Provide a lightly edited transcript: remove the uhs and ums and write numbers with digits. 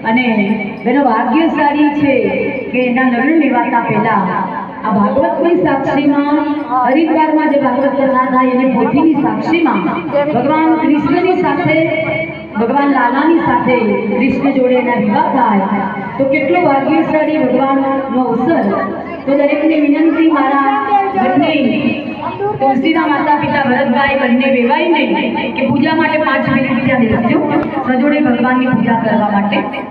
અને બેનો ભાગ્યશાળી છે કે એના લગ્ન લેવાતા પહેલા આ ભાગવતની સાક્ષીમાં હરિદ્વારમાં જે ભાગવત કથા થાય એની પોથીની સાક્ષીમાં ભગવાન કૃષ્ણની સાથે ભગવાન લાલાની સાથે કૃષ્ણ જોડે એના વિવાહ થાય તો કેટલો ભાગ્યશાળી ભગવાનનો અવસર। તો દરેકને વિનંતી મારા બંને તુલસીના માતા પિતા ભરતભાઈ બંને વેવાઈને કે પૂજા માટે 5 મિનિટ ત્યાં બેસજો સજોડે ભગવાનની પૂજા કરવા માટે।